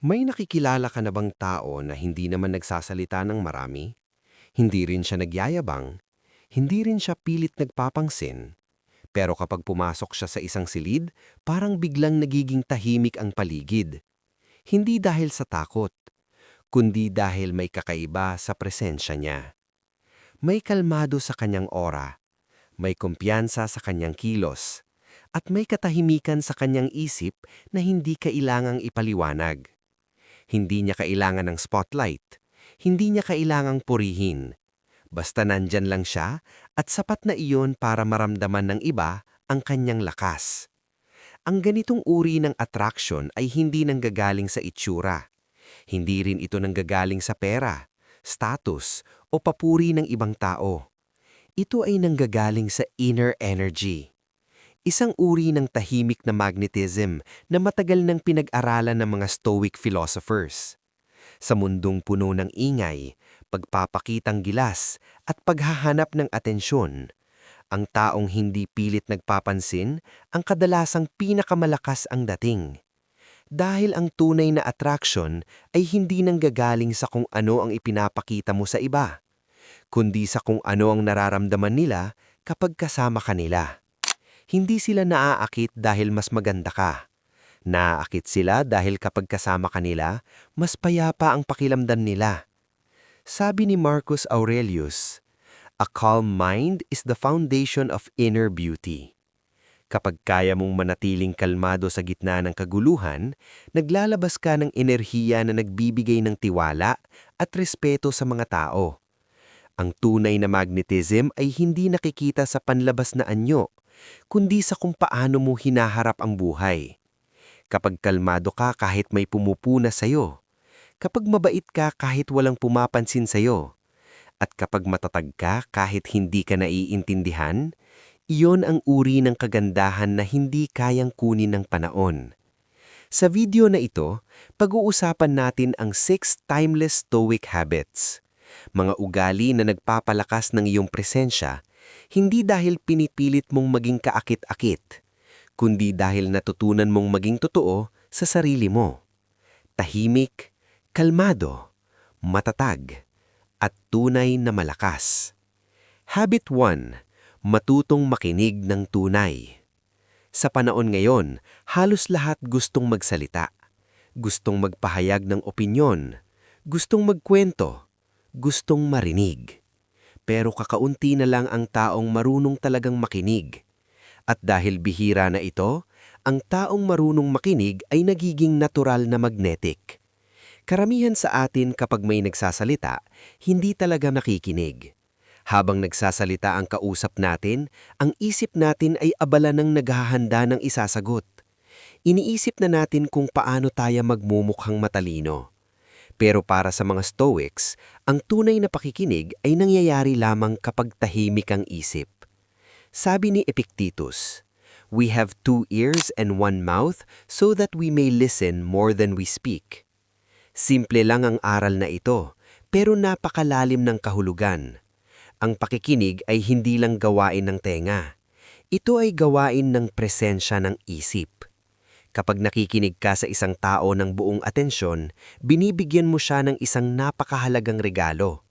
May nakikilala ka na bang tao na hindi naman nagsasalita ng marami? Hindi rin siya nagyayabang, hindi rin siya pilit nagpapangsin. Pero kapag pumasok siya sa isang silid, parang biglang nagiging tahimik ang paligid. Hindi dahil sa takot, kundi dahil may kakaiba sa presensya niya. May kalmado sa kanyang aura, may kumpiyansa sa kanyang kilos, at may katahimikan sa kanyang isip na hindi kailangang ipaliwanag. Hindi niya kailangan ng spotlight. Hindi niya kailangang purihin. Basta nandyan lang siya at sapat na iyon para maramdaman ng iba ang kanyang lakas. Ang ganitong uri ng attraction ay hindi nanggagaling sa itsura. Hindi rin ito nanggagaling sa pera, status o papuri ng ibang tao. Ito ay nanggagaling sa inner energy. Isang uri ng tahimik na magnetism na matagal nang pinag-aralan ng mga Stoic philosophers. Sa mundong puno ng ingay, pagpapakitang gilas at paghahanap ng atensyon, ang taong hindi pilit nagpapansin ang kadalasang pinakamalakas ang dating. Dahil ang tunay na attraction ay hindi nanggagaling sa kung ano ang ipinapakita mo sa iba, kundi sa kung ano ang nararamdaman nila kapag kasama ka nila. Hindi sila naaakit dahil mas maganda ka. Naaakit sila dahil kapag kasama ka nila, mas payapa ang pakiramdam nila. Sabi ni Marcus Aurelius, "A calm mind is the foundation of inner beauty." Kapag kaya mong manatiling kalmado sa gitna ng kaguluhan, naglalabas ka ng enerhiya na nagbibigay ng tiwala at respeto sa mga tao. Ang tunay na magnetism ay hindi nakikita sa panlabas na anyo, kundi sa kung paano mo hinaharap ang buhay. Kapag kalmado ka kahit may pumupuna sa'yo, kapag mabait ka kahit walang pumapansin sa'yo, at kapag matatag ka kahit hindi ka naiintindihan, iyon ang uri ng kagandahan na hindi kayang kunin ng panahon. Sa video na ito, pag-uusapan natin ang 6 timeless Stoic habits. Mga ugali na nagpapalakas ng iyong presensya, hindi dahil pinipilit mong maging kaakit-akit, kundi dahil natutunan mong maging totoo sa sarili mo. Tahimik, kalmado, matatag, at tunay na malakas. Habit 1. Matutong makinig ng tunay. Sa panahon ngayon, halos lahat gustong magsalita. Gustong magpahayag ng opinyon. Gustong magkwento. Gustong marinig. Pero kakaunti na lang ang taong marunong talagang makinig. At dahil bihira na ito, ang taong marunong makinig ay nagiging natural na magnetic. Karamihan sa atin kapag may nagsasalita, hindi talaga nakikinig. Habang nagsasalita ang kausap natin, ang isip natin ay abala ng naghahanda ng isasagot. Iniisip na natin kung paano tayo magmumukhang matalino. Pero para sa mga Stoics, ang tunay na pakikinig ay nangyayari lamang kapag tahimik ang isip. Sabi ni Epictetus, "We have 2 ears and 1 mouth so that we may listen more than we speak." Simple lang ang aral na ito, pero napakalalim ng kahulugan. Ang pakikinig ay hindi lang gawain ng tenga. Ito ay gawain ng presensya ng isip. Kapag nakikinig ka sa isang tao ng buong atensyon, binibigyan mo siya ng isang napakahalagang regalo.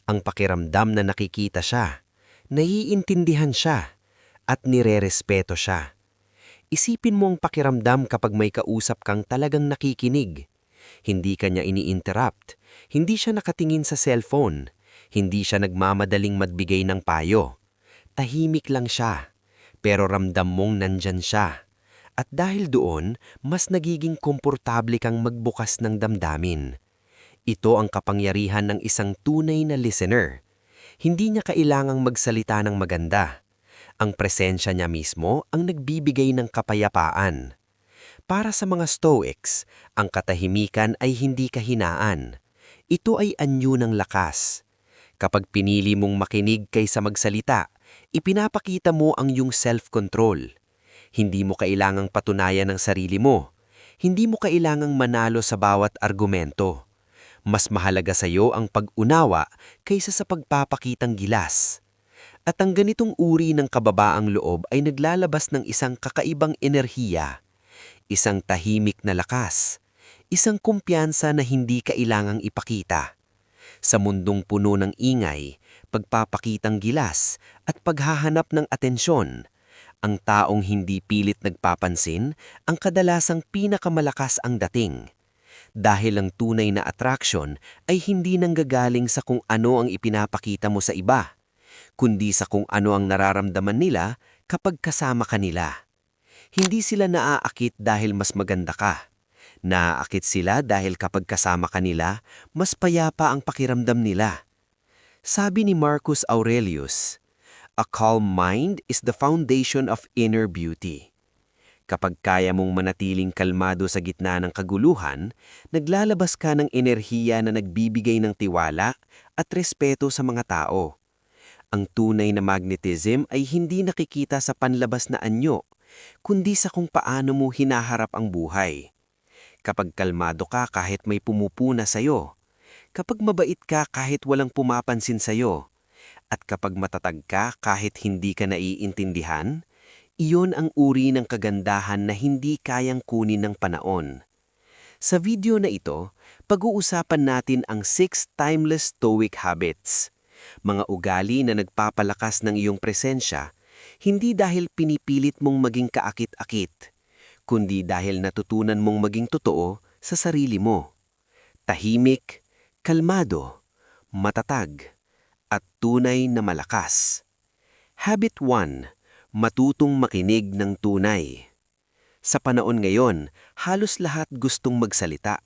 Ang pakiramdam na nakikita siya, naiintindihan siya, at nirerespeto siya. Isipin mo ang pakiramdam kapag may kausap kang talagang nakikinig. Hindi ka niya ini-interrupt, hindi siya nakatingin sa cellphone, hindi siya nagmamadaling magbigay ng payo. Tahimik lang siya, pero ramdam mong nandyan siya. At dahil doon, mas nagiging komportable kang magbukas ng damdamin. Ito ang kapangyarihan ng isang tunay na listener. Hindi niya kailangang magsalita ng maganda. Ang presensya niya mismo ang nagbibigay ng kapayapaan. Para sa mga Stoics, ang katahimikan ay hindi kahinaan. Ito ay anyo ng lakas. Kapag pinili mong makinig kaysa magsalita, ipinapakita mo ang iyong self-control. Hindi mo kailangang patunayan ang sarili mo. Hindi mo kailangang manalo sa bawat argumento. Mas mahalaga sa iyo ang pag-unawa kaysa sa pagpapakitang gilas. At ang ganitong uri ng kababaang loob ay naglalabas ng isang kakaibang enerhiya. Isang tahimik na lakas, Isang kumpiyansa na hindi kailangang ipakita. Sa mundong puno ng ingay, pagpapakitang gilas, at paghahanap ng atensyon, ang taong hindi pilit nagpapansin ang kadalasang pinakamalakas ang dating. Dahil ang tunay na attraction ay hindi nanggagaling sa kung ano ang ipinapakita mo sa iba, kundi sa kung ano ang nararamdaman nila kapag kasama ka nila. Hindi sila naaakit dahil mas maganda ka. Naaakit sila dahil kapag kasama ka nila, mas payapa ang pakiramdam nila. Sabi ni Marcus Aurelius, "A calm mind is the foundation of inner beauty." Kapag kaya mong manatiling kalmado sa gitna ng kaguluhan, naglalabas ka ng enerhiya na nagbibigay ng tiwala at respeto sa mga tao. Ang tunay na magnetism ay hindi nakikita sa panlabas na anyo, kundi sa kung paano mo hinaharap ang buhay. Kapag kalmado ka kahit may pumupuna sa'yo, kapag mabait ka kahit walang pumapansin sa'yo, at kapag matatag ka kahit hindi ka naiintindihan, iyon ang uri ng kagandahan na hindi kayang kunin ng panahon. Sa video na ito, pag-uusapan natin ang 6 timeless Stoic habits. Mga ugali na nagpapalakas ng iyong presensya, hindi dahil pinipilit mong maging kaakit-akit, kundi dahil natutunan mong maging totoo sa sarili mo. Tahimik, kalmado, matatag, at tunay na malakas. Habit 1. Matutong makinig ng tunay. Sa panahon ngayon, halos lahat gustong magsalita.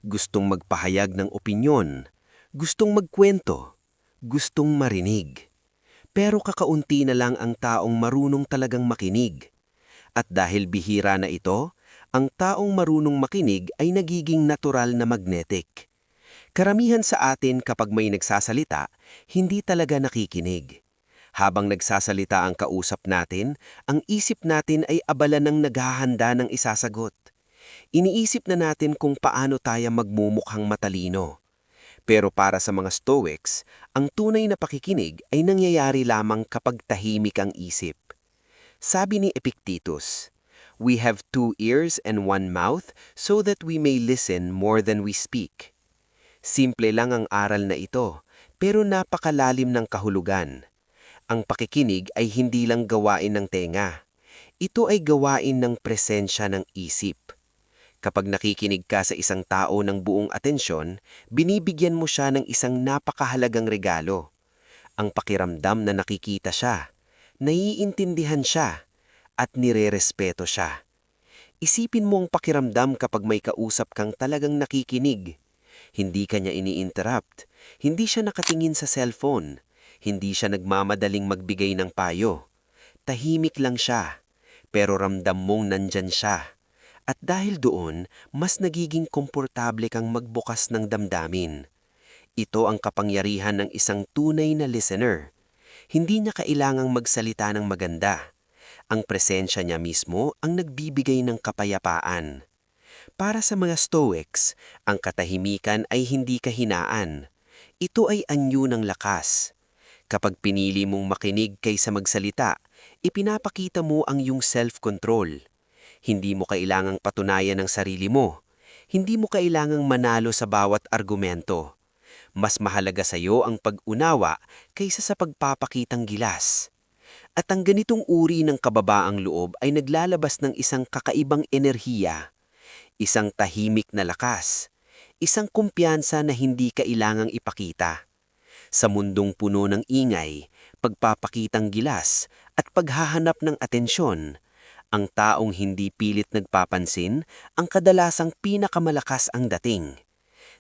Gustong magpahayag ng opinyon. Gustong magkwento. Gustong marinig. Pero kakaunti na lang ang taong marunong talagang makinig. At dahil bihira na ito, ang taong marunong makinig ay nagiging natural na magnetic. Karamihan sa atin kapag may nagsasalita, hindi talaga nakikinig. Habang nagsasalita ang kausap natin, ang isip natin ay abala ng naghahanda ng isasagot. Iniisip na natin kung paano tayo magmumukhang matalino. Pero para sa mga Stoics, ang tunay na pakikinig ay nangyayari lamang kapag tahimik ang isip. Sabi ni Epictetus, "We have 2 ears and 1 mouth so that we may listen more than we speak." Simple lang ang aral na ito, pero napakalalim ng kahulugan. Ang pakikinig ay hindi lang gawain ng tenga. Ito ay gawain ng presensya ng isip. Kapag nakikinig ka sa isang tao ng buong atensyon, binibigyan mo siya ng isang napakahalagang regalo. Ang pakiramdam na nakikita siya, naiintindihan siya, at nirerespeto siya. Isipin mo ang pakiramdam kapag may kausap kang talagang nakikinig. Hindi ka niya ini-interrupt, hindi siya nakatingin sa cellphone, hindi siya nagmamadaling magbigay ng payo. Tahimik lang siya, pero ramdam mong nandyan siya. At dahil doon, mas nagiging komportable kang magbukas ng damdamin. Ito ang kapangyarihan ng isang tunay na listener. Hindi niya kailangang magsalita ng maganda. Ang presensya niya mismo ang nagbibigay ng kapayapaan. Para sa mga Stoics, ang katahimikan ay hindi kahinaan. Ito ay anyo ng lakas. Kapag pinili mong makinig kaysa magsalita, ipinapakita mo ang iyong self-control. Hindi mo kailangang patunayan ang sarili mo. Hindi mo kailangang manalo sa bawat argumento. Mas mahalaga sa iyo ang pag-unawa kaysa sa pagpapakitang gilas. At ang ganitong uri ng kababaang loob ay naglalabas ng isang kakaibang enerhiya, isang tahimik na lakas, isang kumpiyansa na hindi kailangang ipakita. Sa mundong puno ng ingay, pagpapakitang gilas, at paghahanap ng atensyon, ang taong hindi pilit nagpapansin ang kadalasang pinakamalakas ang dating.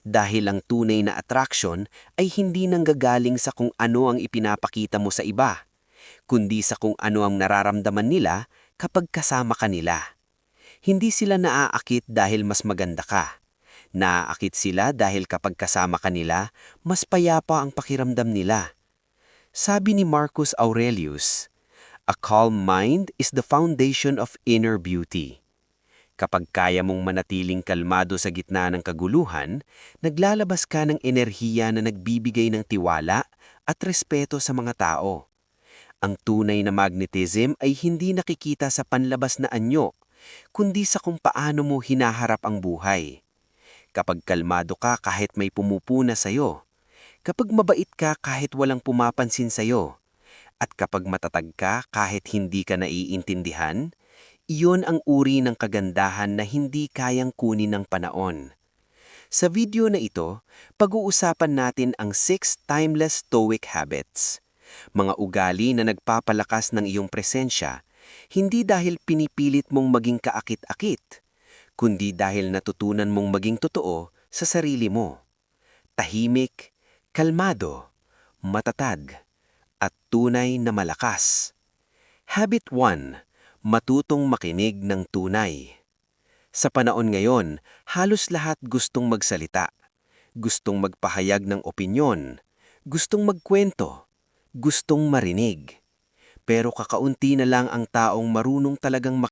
Dahil ang tunay na attraction ay hindi nanggagaling sa kung ano ang ipinapakita mo sa iba, kundi sa kung ano ang nararamdaman nila kapag kasama ka nila. Hindi sila naaakit dahil mas maganda ka. Naaakit sila dahil kapag kasama ka nila, mas payapa ang pakiramdam nila. Sabi ni Marcus Aurelius, "A calm mind is the foundation of inner beauty." Kapag kaya mong manatiling kalmado sa gitna ng kaguluhan, naglalabas ka ng enerhiya na nagbibigay ng tiwala at respeto sa mga tao. Ang tunay na magnetism ay hindi nakikita sa panlabas na anyo, kundi sa kung paano mo hinaharap ang buhay. Kapag kalmado ka kahit may pumupuna sa'yo. Kapag mabait ka kahit walang pumapansin sa'yo. At kapag matatag ka kahit hindi ka naiintindihan, iyon ang uri ng kagandahan na hindi kayang kunin ng panahon. Sa video na ito, pag-uusapan natin ang 6 timeless stoic habits. Mga ugali na nagpapalakas ng iyong presensya, hindi dahil pinipilit mong maging kaakit-akit, kundi dahil natutunan mong maging totoo sa sarili mo. Tahimik, kalmado, matatag, at tunay na malakas. Habit 1. Matutong makinig ng tunay. Sa panahon ngayon, halos lahat gustong magsalita. Gustong magpahayag ng opinyon. Gustong magkwento. Gustong marinig. Pero kakaunti na lang ang taong marunong talagang